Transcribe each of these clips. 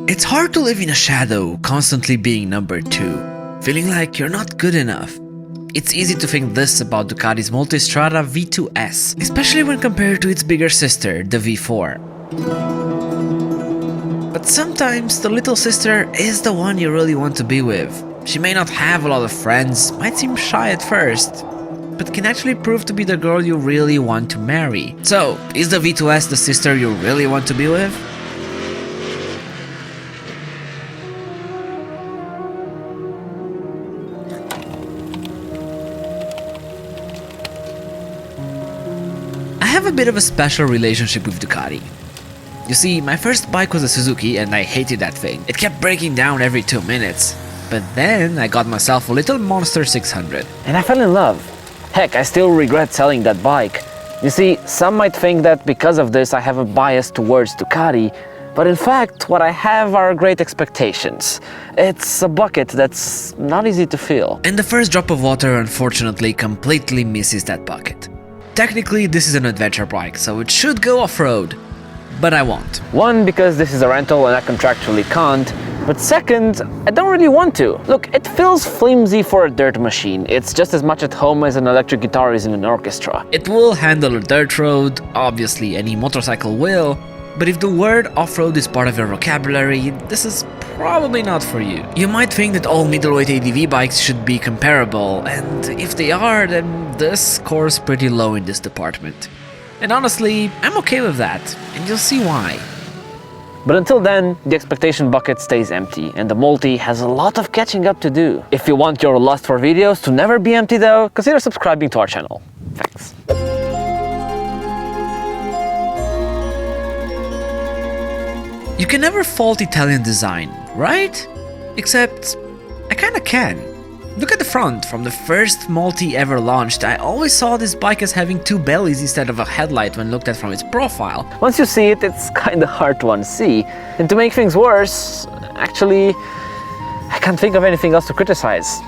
It's hard to live in a shadow, constantly being number 2, feeling like you're not good enough. It's easy to think this about Ducati's Multistrada V2S, especially when compared to its bigger sister, the V4. But sometimes the little sister is the one you really want to be with. She may not have a lot of friends, might seem shy at first, but can actually prove to be the girl you really want to marry. So, is the V2S the sister you really want to be with? I have a bit of a special relationship with Ducati. You see, my first bike was a Suzuki and I hated that thing. It kept breaking down every 2 minutes. But then I got myself a little Monster 600. And I fell in love. Heck, I still regret selling that bike. You see, some might think that because of this I have a bias towards Ducati, but in fact what I have are great expectations. It's a bucket that's not easy to fill. And the first drop of water unfortunately completely misses that bucket. Technically this is an adventure bike, so it should go off-road. But I won't. One, because this is a rental and I contractually can't, but second, I don't really want to. Look, it feels flimsy for a dirt machine. It's just as much at home as an electric guitar is in an orchestra. It will handle a dirt road, obviously any motorcycle will, but if the word off-road is part of your vocabulary, this is probably not for you. You might think that all middleweight ADV bikes should be comparable, and if they are, then this scores pretty low in this department. And honestly, I'm okay with that, and you'll see why. But until then, the expectation bucket stays empty, and the Multi has a lot of catching up to do. If you want your lust for videos to never be empty though, consider subscribing to our channel. Thanks. You can never fault Italian design, right? Except, I kinda can. Look at the front. From the first Multi ever launched, I always saw this bike as having 2 bellies instead of a headlight when looked at from its profile. Once you see it, it's kinda hard to unsee. And to make things worse, actually, I can't think of anything else to criticize.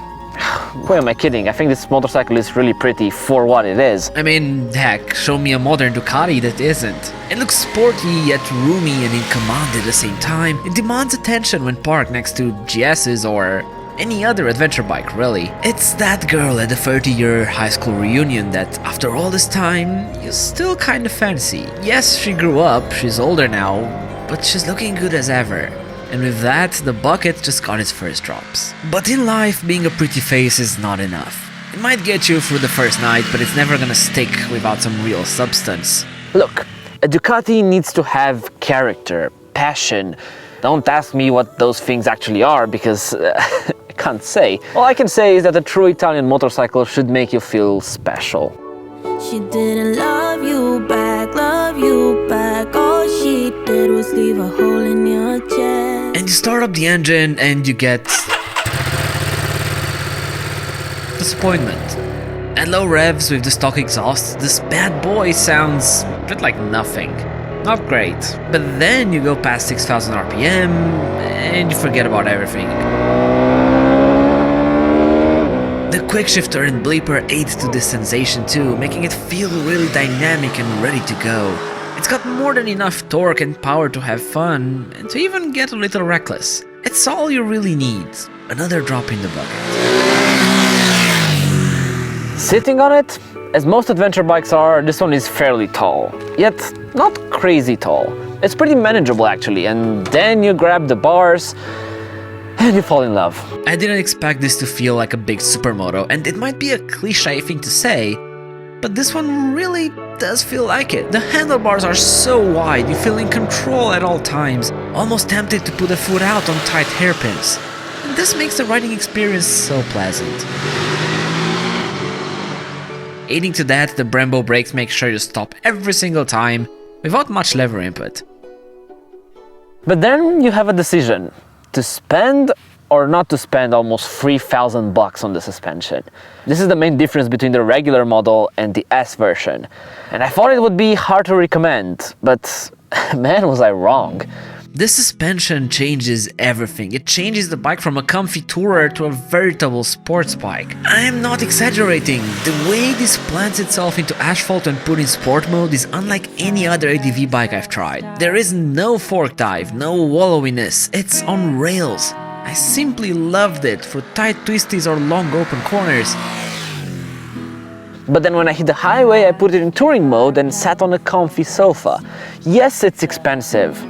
Who am I kidding? I think this motorcycle is really pretty for what it is. I mean, heck, show me a modern Ducati that isn't. It looks sporty yet roomy and in command at the same time. It demands attention when parked next to GS's or any other adventure bike, really. It's that girl at the 30-year high school reunion that, after all this time, you still kinda fancy. Yes, she grew up, she's older now, but she's looking good as ever. And with that, the bucket just got its first drops. But in life, being a pretty face is not enough. It might get you through the first night, but it's never gonna stick without some real substance. Look, a Ducati needs to have character, passion. Don't ask me what those things actually are, because I can't say. All I can say is that a true Italian motorcycle should make you feel special. She didn't love you back, all she did was leave a hole in your chest. And you start up the engine and you get disappointment. At low revs with the stock exhaust, this bad boy sounds a bit like nothing. Not great. But then you go past 6,000 RPM and you forget about everything. The quick shifter and bleeper aid to this sensation too, making it feel really dynamic and ready to go. It's got more than enough torque and power to have fun, and to even get a little reckless. It's all you really need. Another drop in the bucket. Sitting on it, as most adventure bikes are, this one is fairly tall. Yet, not crazy tall. It's pretty manageable actually, and then you grab the bars, and you fall in love. I didn't expect this to feel like a big supermoto, and it might be a cliche thing to say, but this one really does feel like it. The handlebars are so wide, you feel in control at all times, almost tempted to put a foot out on tight hairpins. And this makes the riding experience so pleasant. Aiding to that, the Brembo brakes make sure you stop every single time, without much lever input. But then you have a decision. To spend or not to spend almost 3,000 bucks on the suspension. This is the main difference between the regular model and the S version. And I thought it would be hard to recommend, but man was I wrong. This suspension changes everything. It changes the bike from a comfy tourer to a veritable sports bike. I am not exaggerating. The way this plants itself into asphalt when put in sport mode is unlike any other ADV bike I've tried. There is no fork dive, no wallowiness. It's on rails. I simply loved it for tight twisties or long open corners. But then when I hit the highway, I put it in touring mode and sat on a comfy sofa. Yes, it's expensive,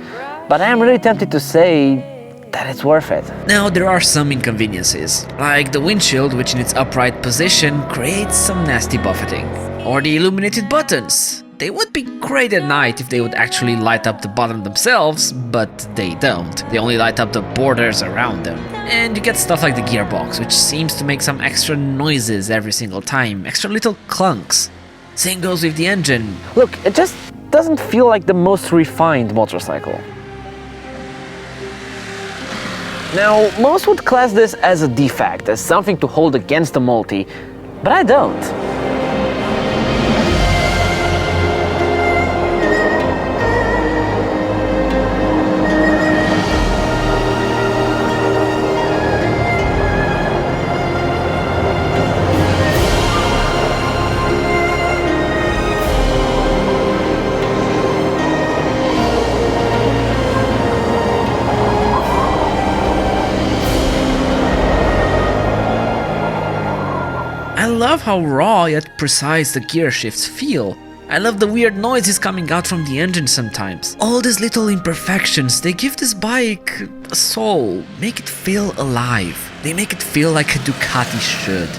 but I am really tempted to say that it's worth it. Now, there are some inconveniences, like the windshield, which in its upright position creates some nasty buffeting. Or the illuminated buttons. They would be great at night if they would actually light up the button themselves, but they don't. They only light up the borders around them. And you get stuff like the gearbox, which seems to make some extra noises every single time, extra little clunks. Same goes with the engine. Look, it just doesn't feel like the most refined motorcycle. Now, most would class this as a defect, as something to hold against the multi, but I don't. I love how raw yet precise the gear shifts feel. I love the weird noises coming out from the engine sometimes. All these little imperfections, they give this bike a soul, make it feel alive. They make it feel like a Ducati should.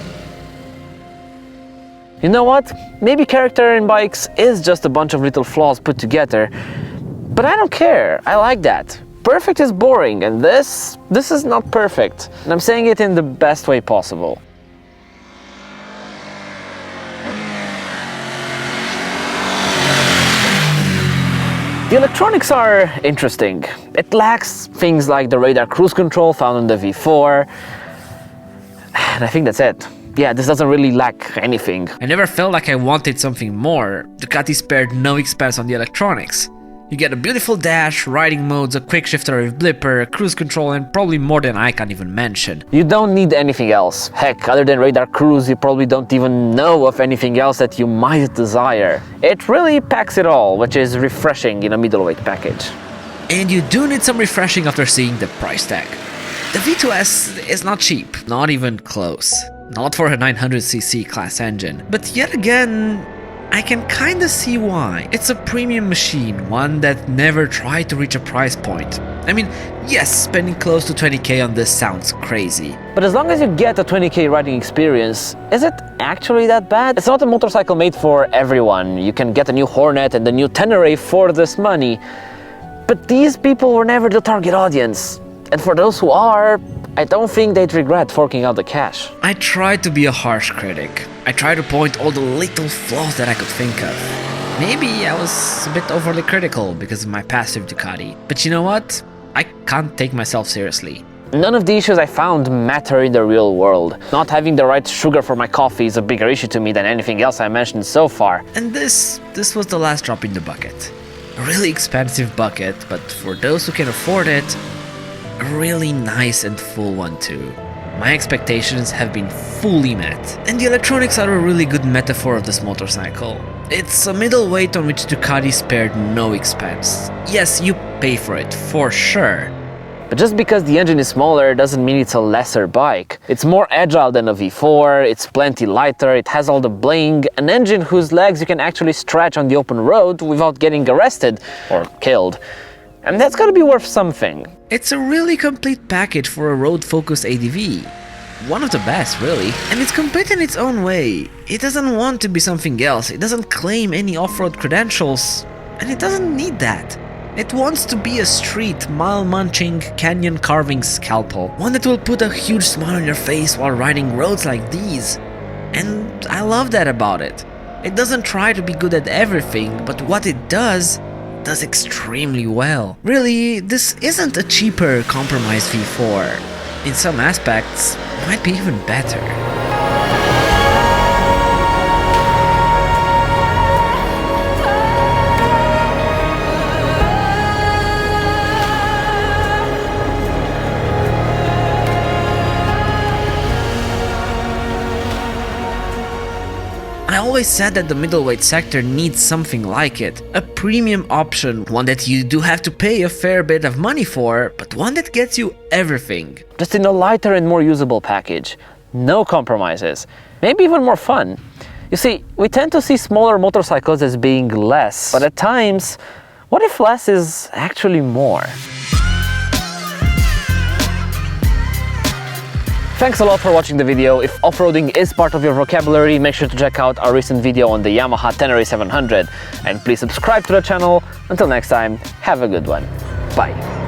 You know what? Maybe character in bikes is just a bunch of little flaws put together, but I don't care. I like that. Perfect is boring, and this is not perfect. And I'm saying it in the best way possible. The electronics are interesting. It lacks things like the radar cruise control found on the V4, and I think that's it. Yeah, this doesn't really lack anything. I never felt like I wanted something more. Ducati spared no expense on the electronics. You get a beautiful dash, riding modes, a quick shifter with blipper, a cruise control, and probably more than I can even mention. You don't need anything else. Heck, other than radar cruise, you probably don't even know of anything else that you might desire. It really packs it all, which is refreshing in a middleweight package. And you do need some refreshing after seeing the price tag. The V2S is not cheap, not even close. Not for a 900cc class engine. But yet again, I can kinda see why. It's a premium machine, one that never tried to reach a price point. I mean, yes, spending close to 20k on this sounds crazy. But as long as you get a 20k riding experience, is it actually that bad? It's not a motorcycle made for everyone. You can get a new Hornet and a new Tenere for this money. But these people were never the target audience. And for those who are, I don't think they'd regret forking out the cash. I tried to be a harsh critic. I tried to point all the little flaws that I could think of. Maybe I was a bit overly critical because of my passive Ducati. But you know what? I can't take myself seriously. None of the issues I found matter in the real world. Not having the right sugar for my coffee is a bigger issue to me than anything else I mentioned so far. And this was the last drop in the bucket. A really expensive bucket, but for those who can afford it, a really nice and full one too. My expectations have been fully met. And the electronics are a really good metaphor of this motorcycle. It's a middleweight on which Ducati spared no expense. Yes, you pay for it, for sure. But just because the engine is smaller doesn't mean it's a lesser bike. It's more agile than a V4, it's plenty lighter, it has all the bling, an engine whose legs you can actually stretch on the open road without getting arrested or killed. And that's gotta be worth something. It's a really complete package for a road-focused ADV. One of the best, really. And it's complete in its own way. It doesn't want to be something else, it doesn't claim any off-road credentials, and it doesn't need that. It wants to be a street, mile-munching, canyon-carving scalpel. One that will put a huge smile on your face while riding roads like these. And I love that about it. It doesn't try to be good at everything, but what it does extremely well. Really, this isn't a cheaper compromise V4. In some aspects, might be even better. always said that the middleweight sector needs something like it. A premium option, one that you do have to pay a fair bit of money for, but one that gets you everything. Just in a lighter and more usable package. No compromises. Maybe even more fun. You see, we tend to see smaller motorcycles as being less, but at times, what if less is actually more? Thanks a lot for watching the video. If off-roading is part of your vocabulary, make sure to check out our recent video on the Yamaha Tenere 700. And please subscribe to the channel. Until next time, have a good one. Bye.